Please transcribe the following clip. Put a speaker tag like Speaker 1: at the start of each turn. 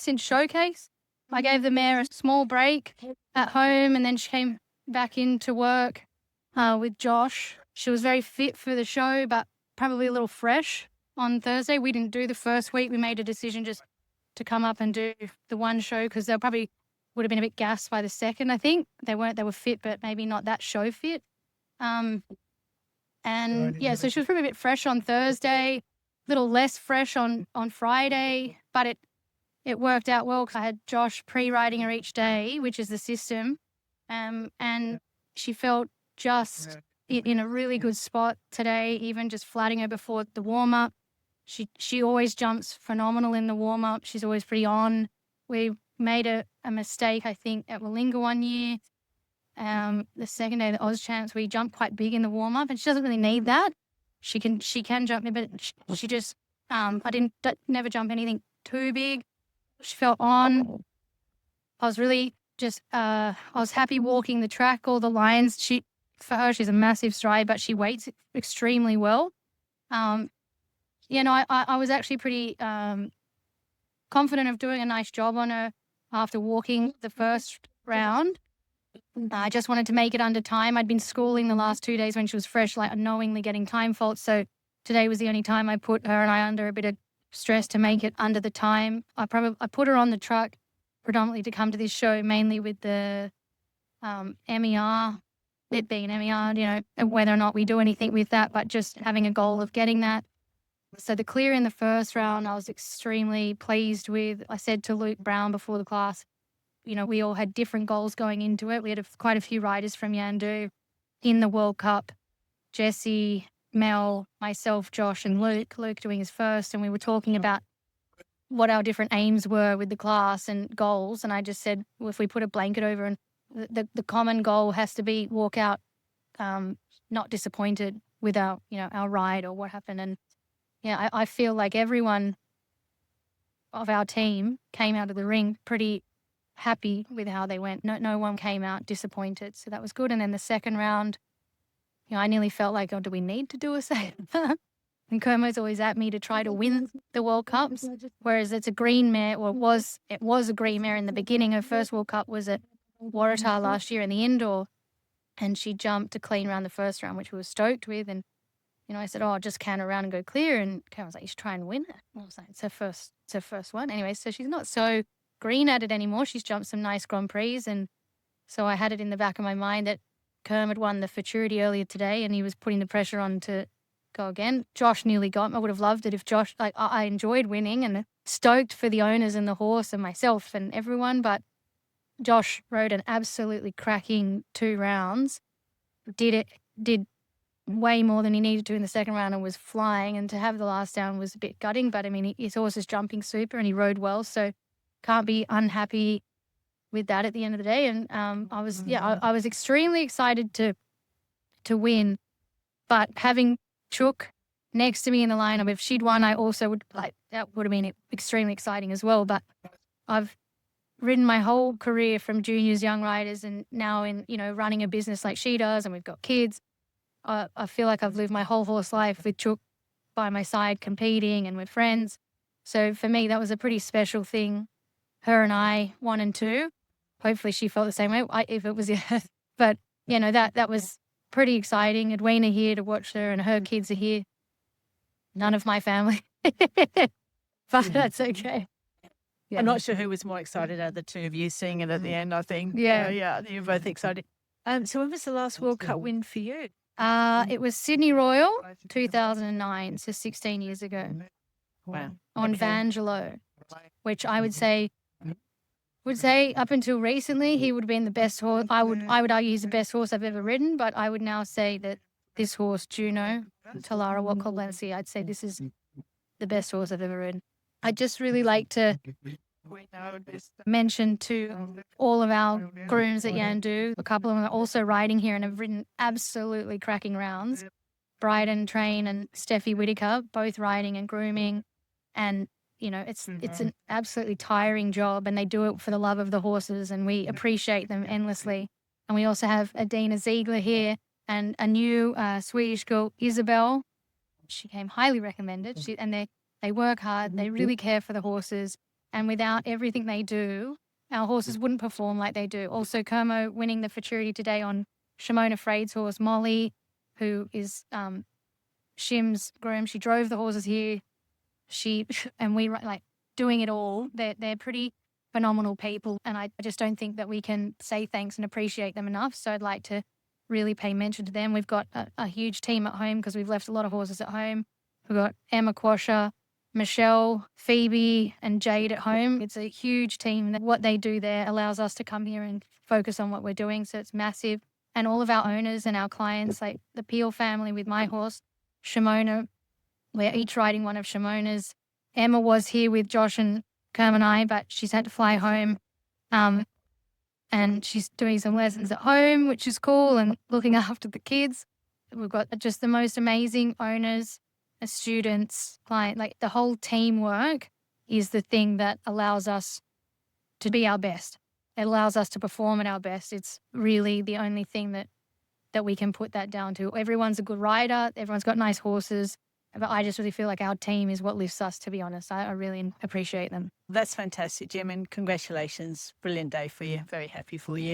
Speaker 1: since showcase. I gave the mare a small break at home, and then she came back into work with Josh. She was very fit for the show, but probably a little fresh on Thursday. We didn't do the first week. We made a decision just to come up and do the one show because they probably would have been a bit gassed by the second, I think. They were fit, but maybe not that show fit. So she was probably a bit fresh on Thursday, a little less fresh on Friday, but it worked out well because I had Josh pre-riding her each day, which is the system. And she felt just in a really good spot today, even just flatting her before the warm-up. She always jumps phenomenal in the warm-up. She's always pretty on. We made a mistake, I think, at Willinga one year. The second day, the Oz Champs, we jumped quite big in the warm-up, and she doesn't really need that. She can jump, but she just never jump anything too big. She felt on. I was really just I was happy walking the track, all the lines. For her, she's a massive stride, but she waits extremely well. I was actually pretty confident of doing a nice job on her after walking the first round. I just wanted to make it under time. I'd been schooling the last 2 days when she was fresh, like unknowingly getting time faults. So today was the only time I put her and I under a bit of stress to make it under the time. I put her on the truck predominantly to come to this show, mainly with the MER, it being MER, whether or not we do anything with that, but just having a goal of getting that. So the clear in the first round, I was extremely pleased with. I said to Luke Brown before the class, we all had different goals going into it. We had quite a few riders from Yandu in the World Cup. Jessie, Mel, myself, Josh, and Luke doing his first, and we were talking about what our different aims were with the class and goals. And I just said, well, if we put a blanket over, and the common goal has to be walk out not disappointed with our ride or what happened. And I feel like everyone of our team came out of the ring pretty happy with how they went. No one came out disappointed, so that was good. And then the second round, I nearly felt like, do we need to do a second? And Kermo's always at me to try to win the World Cups, whereas it's a green mare, or it was a green mare in the beginning. Her first World Cup was at Waratah last year in the indoor, and she jumped a clean round the first round, which we were stoked with. And I said, I'll just can around and go clear. And Kermo was like, you should try and win it. And I was like, it's her first one. Anyway, so she's not so green at it anymore. She's jumped some nice Grand Prix, and so I had it in the back of my mind that Kerm had won the Futurity earlier today, and he was putting the pressure on to go again. Josh nearly got him. I would have loved it if Josh, I enjoyed winning and stoked for the owners and the horse and myself and everyone, but Josh rode an absolutely cracking 2 rounds, did way more than he needed to in the second round and was flying, and to have the last down was a bit gutting, but I mean, his horse is jumping super and he rode well, so can't be unhappy with that at the end of the day. And I was extremely excited to win, but having Chook next to me in the lineup, if she'd won, I also would that would have been extremely exciting as well. But I've ridden my whole career from juniors, young riders, and now in running a business like she does, and we've got kids. I feel like I've lived my whole horse life with Chook by my side, competing and with friends. So for me, that was a pretty special thing. Her and I, 1 and 2. Hopefully she felt the same way if it was, but that was pretty exciting. Edwina here to watch her, and her kids are here. None of my family, but that's okay.
Speaker 2: Yeah. I'm not sure who was more excited out of the two of you seeing it at the end, I think.
Speaker 1: Yeah.
Speaker 2: You're both excited. So when was the last World Cup win for you?
Speaker 1: It was Sydney Royal, 2009, so 16 years ago.
Speaker 2: Wow.
Speaker 1: On Vangelo, which I would say up until recently, he would have been the best horse. I would argue he's the best horse I've ever ridden, but I would now say that this horse, Juno, Talara Watcoblensi, I'd say this is the best horse I've ever ridden. I'd just really like to mention to all of our grooms at Yandu, a couple of them are also riding here and have ridden absolutely cracking rounds. Bryden Train and Steffi Whitaker, both riding and grooming, and it's an absolutely tiring job, and they do it for the love of the horses, and we appreciate them endlessly. And we also have Adina Ziegler here and a new Swedish girl, Isabel. She came highly recommended. And they work hard. They really care for the horses. And without everything they do, our horses wouldn't perform like they do. Also, Kermo winning the futurity today on Shimona Freyd's horse, Molly, who is Shim's groom. She drove the horses here. And we like doing it all. They're pretty phenomenal people. And I just don't think that we can say thanks and appreciate them enough. So I'd like to really pay mention to them. We've got a huge team at home because we've left a lot of horses at home. We've got Emma Quasher, Michelle, Phoebe, and Jade at home. It's a huge team. What they do there allows us to come here and focus on what we're doing. So it's massive. And all of our owners and our clients, like the Peel family with my horse, Shimona, we're each riding one of Shimona's. Emma was here with Josh and Kerm and I, but she's had to fly home. And she's doing some lessons at home, which is cool, and looking after the kids. We've got just the most amazing owners, students, client, like the whole teamwork is the thing that allows us to be our best. It allows us to perform at our best. It's really the only thing that we can put that down to. Everyone's a good rider. Everyone's got nice horses. But I just really feel like our team is what lifts us, to be honest. I really appreciate them.
Speaker 2: That's fantastic, Jim, and congratulations. Brilliant day for you. Very happy for you.